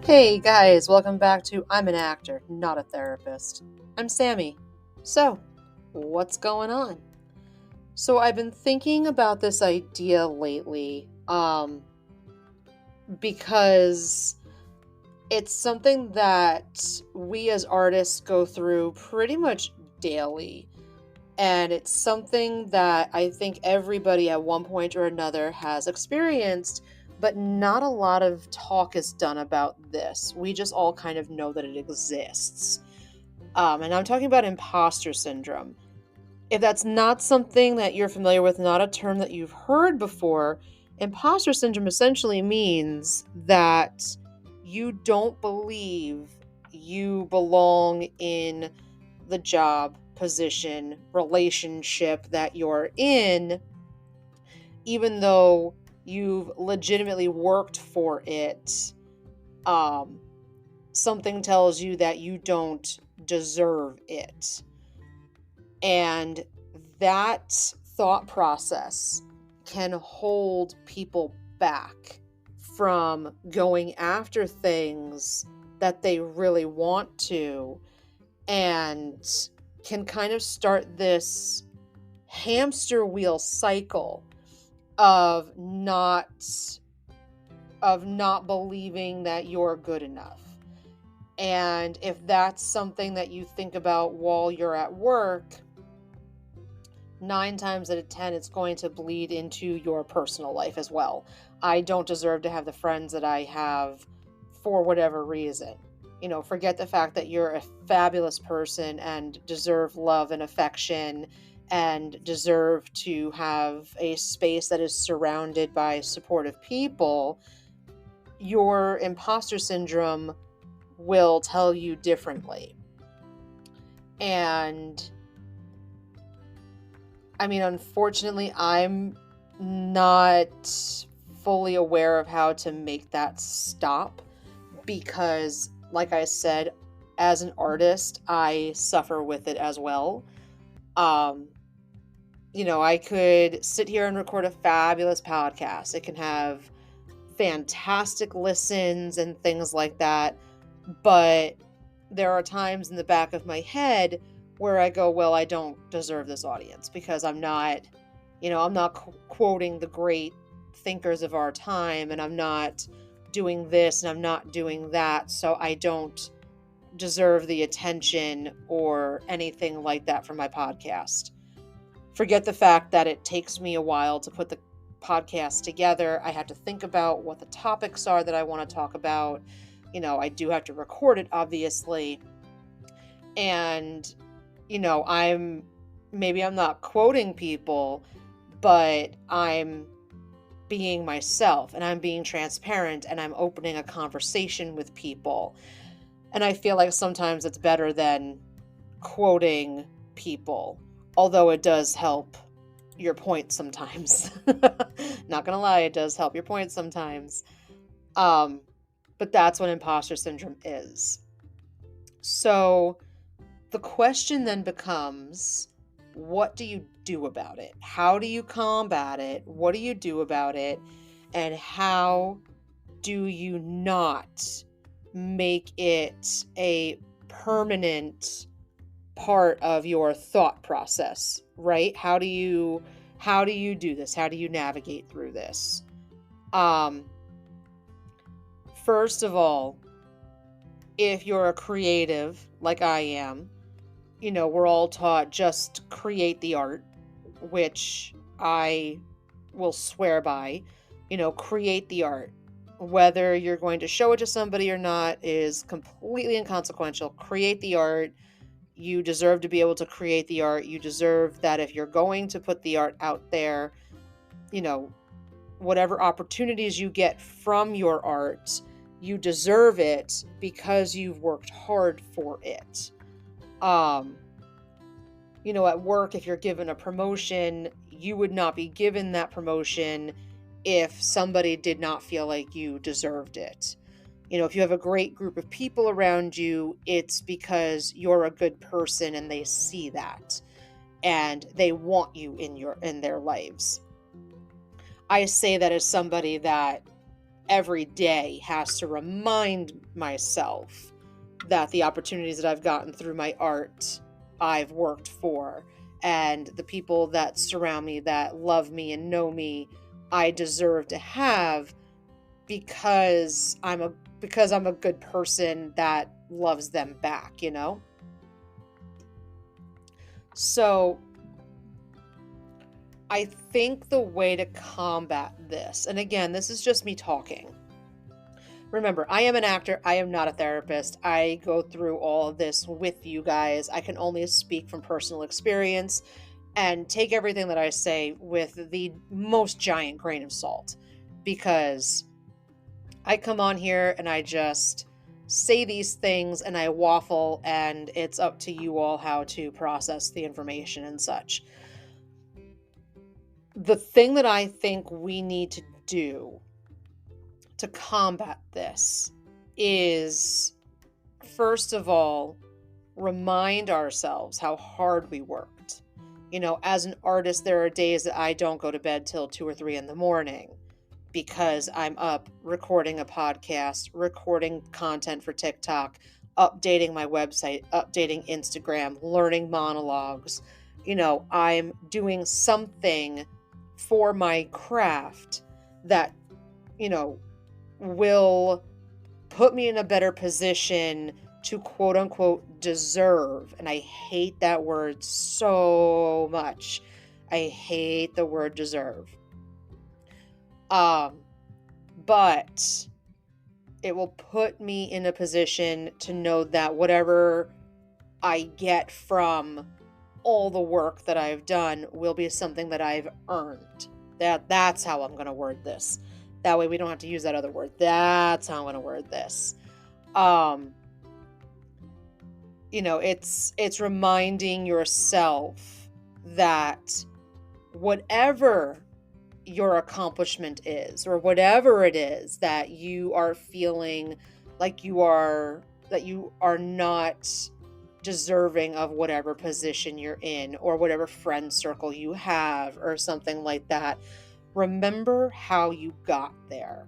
Hey guys, welcome back to I'm an Actor, Not a Therapist. I'm Sammy. So, what's going on? So, I've been thinking about this idea lately, because it's something that we as artists go through pretty much daily. And it's something that I think everybody at one point or another has experienced, but not a lot of talk is done about this. We just all kind of know that it exists. And I'm talking about imposter syndrome. If that's not something that you're familiar with, not a term that you've heard before, imposter syndrome essentially means that you don't believe you belong in the job, position, relationship that you're in, even though you've legitimately worked for it. Um, Something tells you that you don't deserve it. And that thought process can hold people back from going after things that they really want to, and can kind of start this hamster wheel cycle of not believing that you're good enough. And if that's something that you think about while you're at work, 9 times out of 10, it's going to bleed into your personal life as well. I don't deserve to have the friends that I have for whatever reason. Forget the fact that you're a fabulous person and deserve love and affection and deserve to have a space that is surrounded by supportive people. Your imposter syndrome will tell you differently. And I mean, unfortunately, I'm not fully aware of how to make that stop because, like I said, as an artist, I suffer with it as well. I could sit here and record a fabulous podcast. It can have fantastic listens and things like that. But there are times in the back of my head where I go, well, I don't deserve this audience because I'm not quoting the great thinkers of our time, and I'm not doing this and I'm not doing that. So I don't deserve the attention or anything like that from my podcast. Forget the fact that it takes me a while to put the podcast together. I have to think about what the topics are that I want to talk about. I do have to record it, obviously. And, I'm not quoting people, but I'm being myself and I'm being transparent and I'm opening a conversation with people. And I feel like sometimes it's better than quoting people, although it does help your point sometimes. Not gonna lie, it does help your point sometimes. But that's what imposter syndrome is. So the question then becomes, what do you do about it? How do you combat it? What do you do about it? And how do you not make it a permanent part of your thought process, right? How do you do this? How do you navigate through this? First of all, if you're a creative like I am, we're all taught just create the art, which I will swear by. Create the art. Whether you're going to show it to somebody or not is completely inconsequential. Create the art. You deserve to be able to create the art. You deserve that if you're going to put the art out there, whatever opportunities you get from your art, you deserve it because you've worked hard for it. At work, if you're given a promotion, you would not be given that promotion if somebody did not feel like you deserved it. If you have a great group of people around you, it's because you're a good person and they see that and they want you in their lives. I say that as somebody that every day has to remind myself that the opportunities that I've gotten through my art, I've worked for, and the people that surround me, that love me and know me, I deserve to have because I'm a good person that loves them back, you know? So I think the way to combat this, and again, this is just me talking. Remember, I am an actor. I am not a therapist. I go through all of this with you guys. I can only speak from personal experience and take everything that I say with the most giant grain of salt, because I come on here and I just say these things and I waffle, and it's up to you all how to process the information and such. The thing that I think we need to do to combat this is, first of all, remind ourselves how hard we worked. You know, as an artist, there are days that I don't go to bed till 2 or 3 in the morning because I'm up recording a podcast, recording content for TikTok, updating my website, updating Instagram, learning monologues. You know, I'm doing something for my craft that, you know, will put me in a better position to quote unquote deserve. And I hate that word so much. I hate the word deserve. But it will put me in a position to know that whatever I get from all the work that I've done will be something that I've earned. That's how I'm going to word this. That way we don't have to use that other word. That's how I'm going to word this. You know, it's reminding yourself that whatever your accomplishment is, or whatever it is that you are feeling like that you are not deserving of whatever position you're in, or whatever friend circle you have, or something like that, remember how you got there.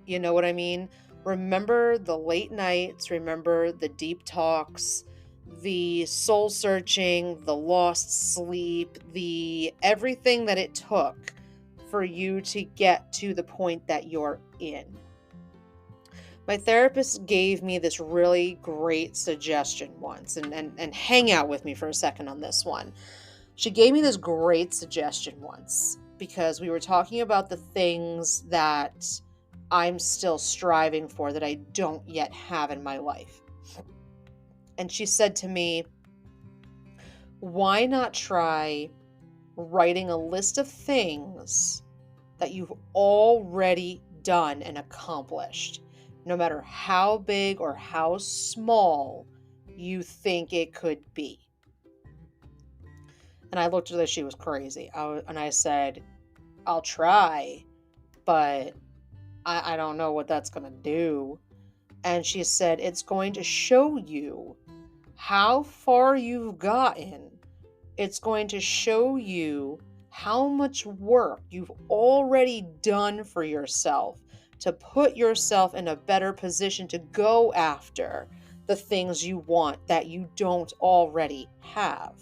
You know what I mean? Remember the late nights, remember the deep talks, the soul searching, the lost sleep, the everything that it took for you to get to the point that you're in. My therapist gave me this really great suggestion once, and hang out with me for a second on this one. She gave me this great suggestion once because we were talking about the things that I'm still striving for that I don't yet have in my life. And she said to me, why not try writing a list of things that you've already done and accomplished, no matter how big or how small you think it could be. And I looked at her as she was crazy. And I said, I'll try, but I don't know what that's going to do. And she said, it's going to show you how far you've gotten. It's going to show you how much work you've already done for yourself to put yourself in a better position to go after the things you want that you don't already have.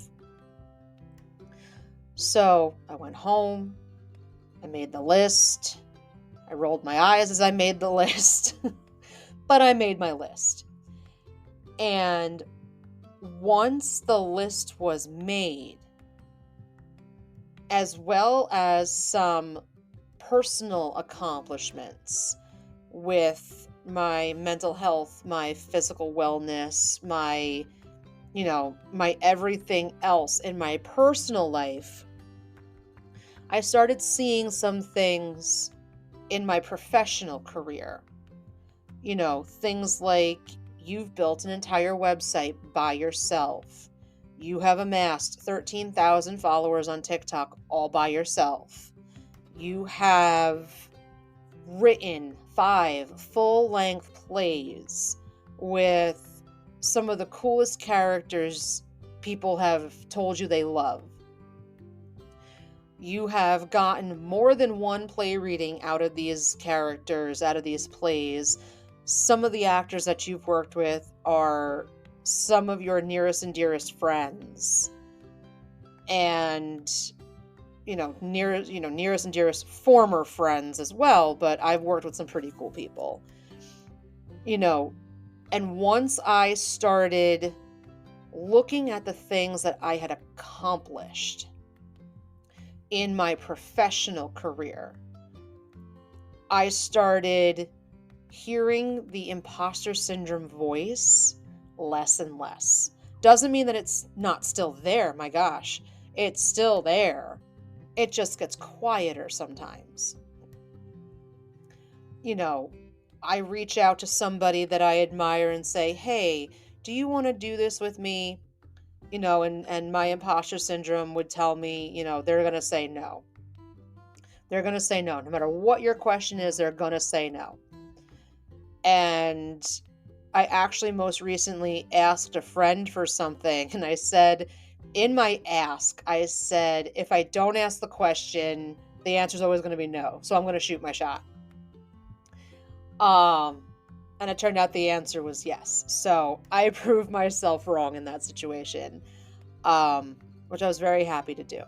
So I went home, I made the list. I rolled my eyes as I made the list, but I made my list. And once the list was made, as well as some personal accomplishments with my mental health, my physical wellness, my everything else in my personal life, I started seeing some things in my professional career. You know, things like you've built an entire website by yourself. You have amassed 13,000 followers on TikTok all by yourself. You have written 5 full-length plays with some of the coolest characters people have told you they love. you have gotten more than one play reading out of these characters, out of these plays. Some of the actors that you've worked with are some of your nearest and dearest friends. And, nearest and dearest former friends as well, but I've worked with some pretty cool people. And once I started looking at the things that I had accomplished in my professional career, I started hearing the imposter syndrome voice less and less. Doesn't mean that it's not still there, my gosh. It's still there. It just gets quieter sometimes. I reach out to somebody that I admire and say, hey, do you want to do this with me? And my imposter syndrome would tell me, they're going to say no. They're going to say no. No matter what your question is, they're going to say no. And I actually most recently asked a friend for something, and I said, in my ask, I said, if I don't ask the question, the answer is always going to be no. So I'm going to shoot my shot. And it turned out the answer was yes. So I proved myself wrong in that situation, which I was very happy to do.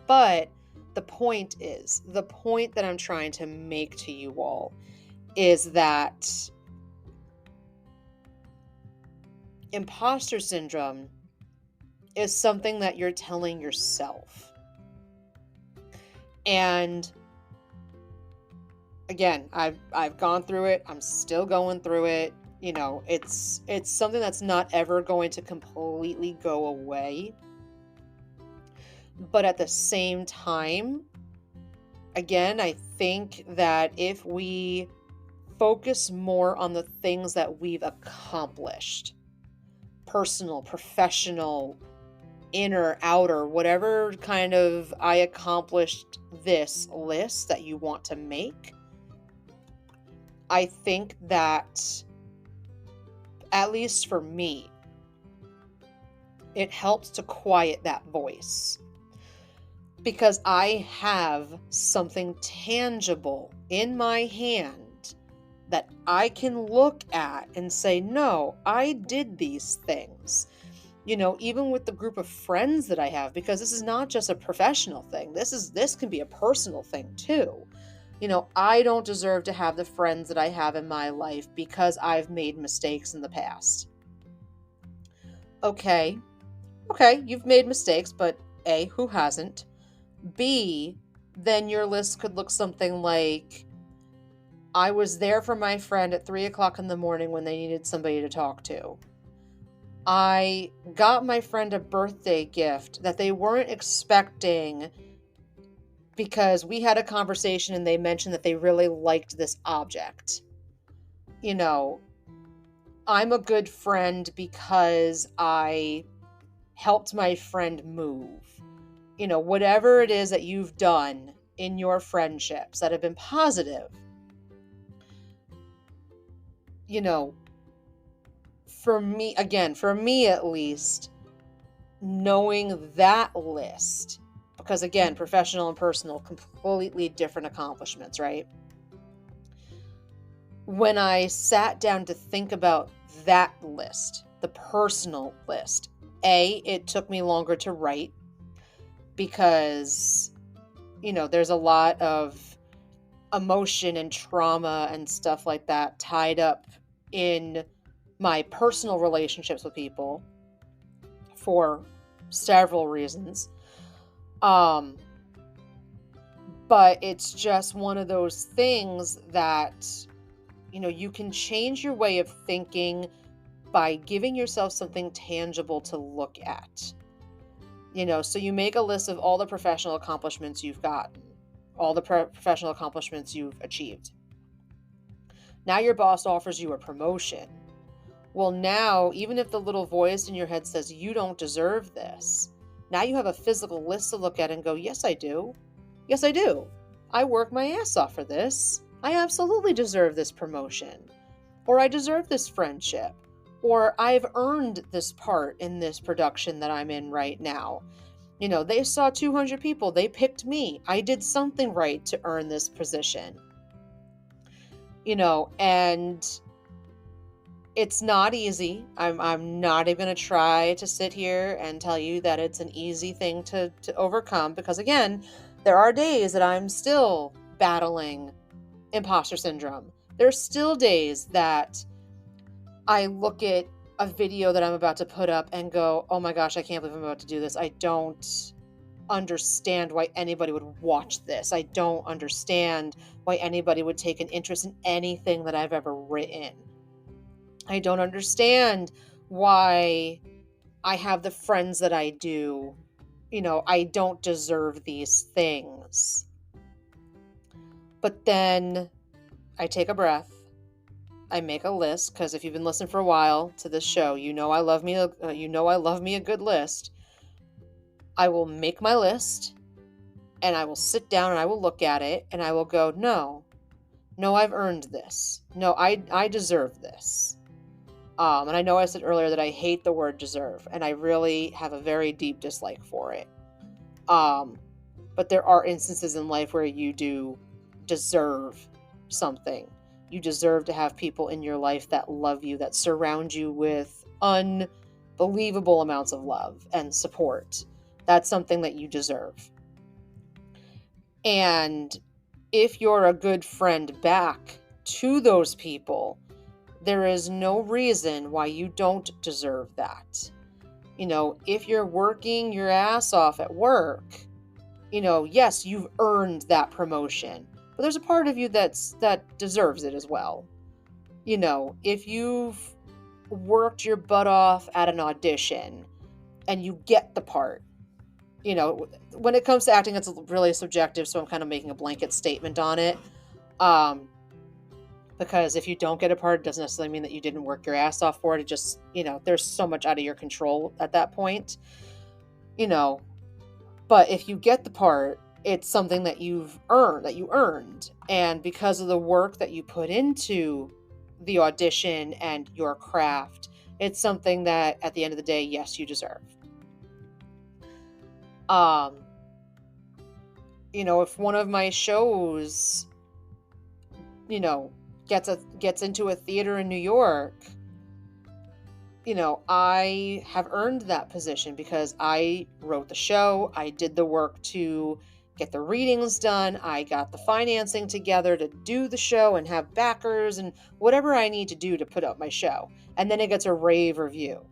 But the point that I'm trying to make to you all is that imposter syndrome is something that you're telling yourself. And again, I've gone through it. I'm still going through it. It's something that's not ever going to completely go away. But at the same time, again, I think that if we focus more on the things that we've accomplished, personal, professional, inner, outer, whatever kind of I accomplished this list that you want to make, I think that, at least for me, it helps to quiet that voice. Because I have something tangible in my hand that I can look at and say, no, I did these things. Even with the group of friends that I have, because this is not just a professional thing. This can be a personal thing too. I don't deserve to have the friends that I have in my life because I've made mistakes in the past. Okay, you've made mistakes, but A, who hasn't? B, then your list could look something like, I was there for my friend at 3:00 in the morning when they needed somebody to talk to. I got my friend a birthday gift that they weren't expecting because we had a conversation and they mentioned that they really liked this object. I'm a good friend because I helped my friend move. Whatever it is that you've done in your friendships that have been positive, for me at least, knowing that list, because again, professional and personal, completely different accomplishments, right? When I sat down to think about that list, the personal list, A, it took me longer to write because, there's a lot of emotion and trauma and stuff like that tied up in my personal relationships with people for several reasons. But it's just one of those things that, you can change your way of thinking by giving yourself something tangible to look at. So you make a list of all the professional accomplishments you've gotten, all the professional accomplishments you've achieved. Now your boss offers you a promotion. Well, now, even if the little voice in your head says you don't deserve this, now you have a physical list to look at and go, yes, I do. Yes, I do. I work my ass off for this. I absolutely deserve this promotion. Or I deserve this friendship. Or I've earned this part in this production that I'm in right now. They saw 200 people. They picked me. I did something right to earn this position. And it's not easy. I'm not even going to try to sit here and tell you that it's an easy thing to overcome, because again, there are days that I'm still battling imposter syndrome. There's still days that I look at a video that I'm about to put up and go, oh my gosh, I can't believe I'm about to do this. I don't understand why anybody would watch this. I don't understand why anybody would take an interest in anything that I've ever written. I don't understand why I have the friends that I do. I don't deserve these things. But then I take a breath. I make a list, because if you've been listening for a while to this show, I love me a good list. I will make my list, and I will sit down and I will look at it and I will go, no, I've earned this. No, I deserve this. And I know I said earlier that I hate the word deserve, and I really have a very deep dislike for it. But there are instances in life where you do deserve something. You deserve to have people in your life that love you, that surround you with unbelievable amounts of love and support. That's something that you deserve. And if you're a good friend back to those people, there is no reason why you don't deserve that. If you're working your ass off at work, yes, you've earned that promotion, but there's a part of you that deserves it as well. If you've worked your butt off at an audition and you get the part, when it comes to acting, it's really subjective, so I'm kind of making a blanket statement on it. Because if you don't get a part, it doesn't necessarily mean that you didn't work your ass off for it. It just, there's so much out of your control at that point, but if you get the part, it's something that you earned. And because of the work that you put into the audition and your craft, it's something that at the end of the day, yes, you deserve. If one of my shows, gets into a theater in New York, I have earned that position because I wrote the show. I did the work to get the readings done. I got the financing together to do the show and have backers and whatever I need to do to put up my show. And then it gets a rave review.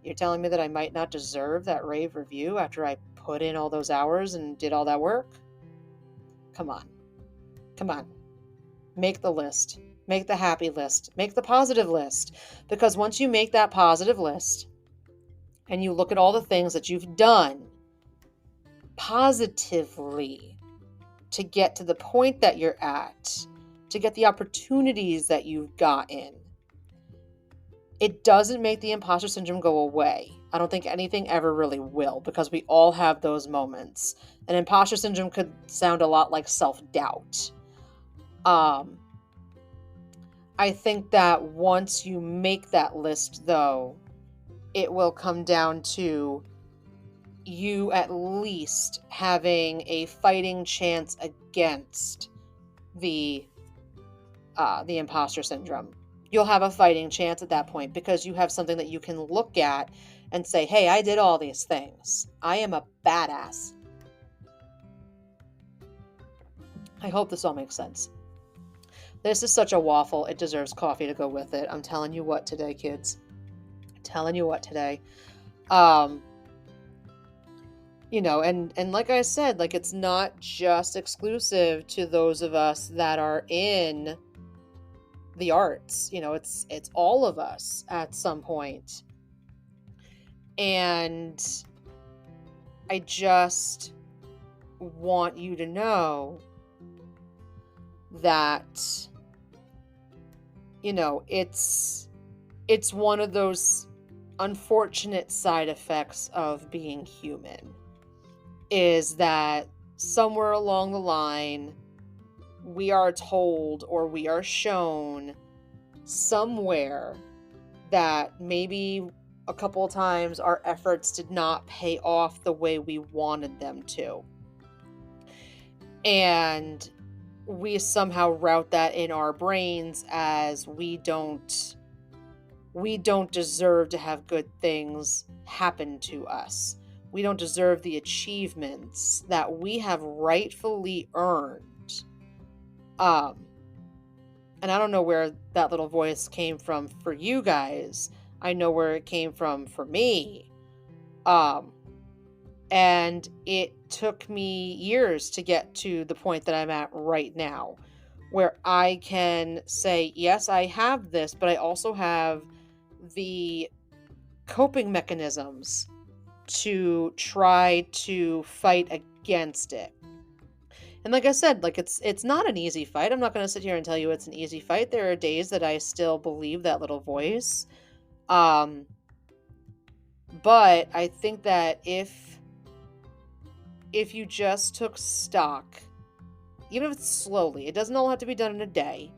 You're telling me that I might not deserve that rave review after I put in all those hours and did all that work? Come on. Make the list. Make the happy list. Make the positive list. Because once you make that positive list and you look at all the things that you've done positively to get to the point that you're at, to get the opportunities that you've gotten, it doesn't make the imposter syndrome go away. I don't think anything ever really will, because we all have those moments. And imposter syndrome could sound a lot like self-doubt. I think that once you make that list, though, it will come down to you at least having a fighting chance against the imposter syndrome. You'll have a fighting chance at that point because you have something that you can look at and say, hey, I did all these things. I am a badass. I hope this all makes sense. This is such a waffle. It deserves coffee to go with it. I'm telling you what today, kids. I'm telling you what today. And like I said, like, it's not just exclusive to those of us that are in the arts. It's all of us at some point. And I just want you to know that, it's one of those unfortunate side effects of being human, is that somewhere along the line, we are told or we are shown somewhere that maybe a couple of times our efforts did not pay off the way we wanted them to. And we somehow route that in our brains as we don't deserve to have good things happen to us. We don't deserve the achievements that we have rightfully earned. And I don't know where that little voice came from for you guys. I know where it came from for me. And it took me years to get to the point that I'm at right now, where I can say, yes, I have this, but I also have the coping mechanisms to try to fight against it. And like I said, like it's not an easy fight. I'm not going to sit here and tell you it's an easy fight. There are days that I still believe that little voice. But I think that if you just took stock, even if it's slowly, it doesn't all have to be done in a day.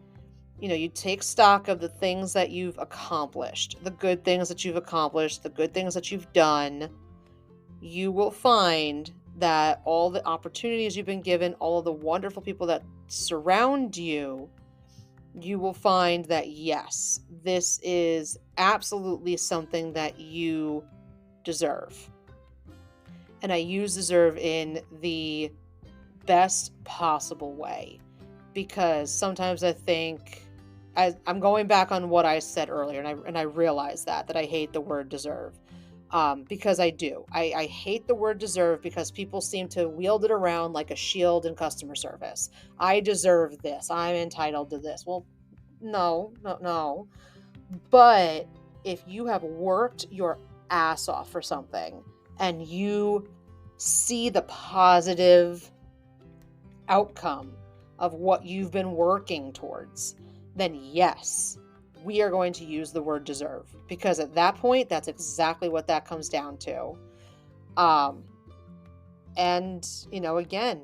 You take stock of the things that you've accomplished, the good things that you've accomplished, the good things that you've done. You will find that all the opportunities you've been given, all of the wonderful people that surround you, you will find that yes, this is absolutely something that you deserve. And I use deserve in the best possible way, because sometimes I think, I'm going back on what I said earlier, and I realize that I hate the word deserve. Because I do. I hate the word deserve because people seem to wield it around like a shield in customer service. I deserve this. I'm entitled to this. Well, no. But if you have worked your ass off for something and you see the positive outcome of what you've been working towards, then yes, we are going to use the word deserve, because at that point, that's exactly what that comes down to. And, again,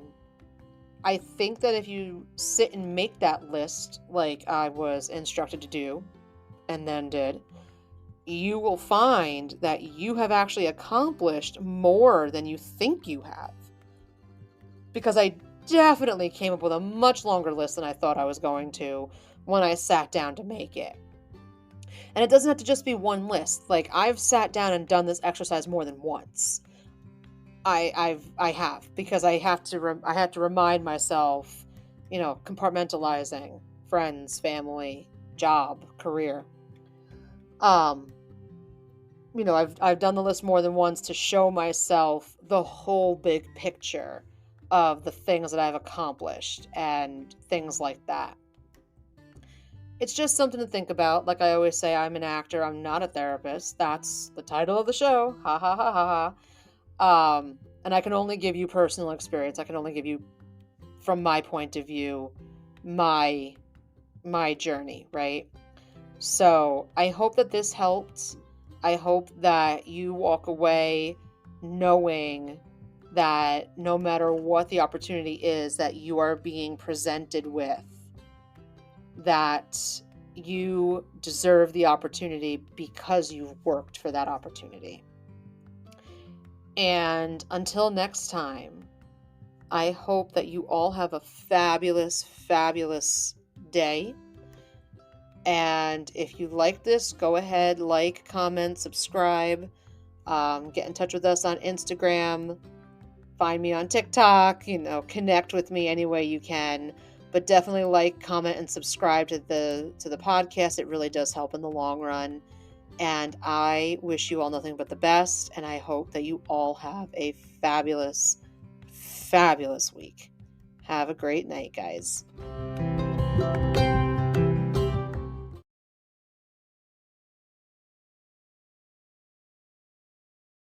I think that if you sit and make that list like I was instructed to do and then did, you will find that you have actually accomplished more than you think you have. Because I definitely came up with a much longer list than I thought I was going to when I sat down to make it. And it doesn't have to just be one list. Like, I've sat down and done this exercise more than once. I have, because I had to remind myself, compartmentalizing friends, family, job, career. I've done the list more than once to show myself the whole big picture of the things that I've accomplished and things like that. It's just something to think about. Like I always say, I'm an actor. I'm not a therapist. That's the title of the show. Ha ha ha ha ha. And I can only give you personal experience. I can only give you, from my point of view, my journey, right? So I hope that this helped. I hope that you walk away knowing that no matter what the opportunity is that you are being presented with, that you deserve the opportunity because you've worked for that opportunity. And until next time, I hope that you all have a fabulous, fabulous day. And if you like this, go ahead, like, comment, subscribe, get in touch with us on Instagram, find me on TikTok, connect with me any way you can. But definitely like, comment, and subscribe to the podcast. It really does help in the long run. And I wish you all nothing but the best. And I hope that you all have a fabulous, fabulous week. Have a great night, guys.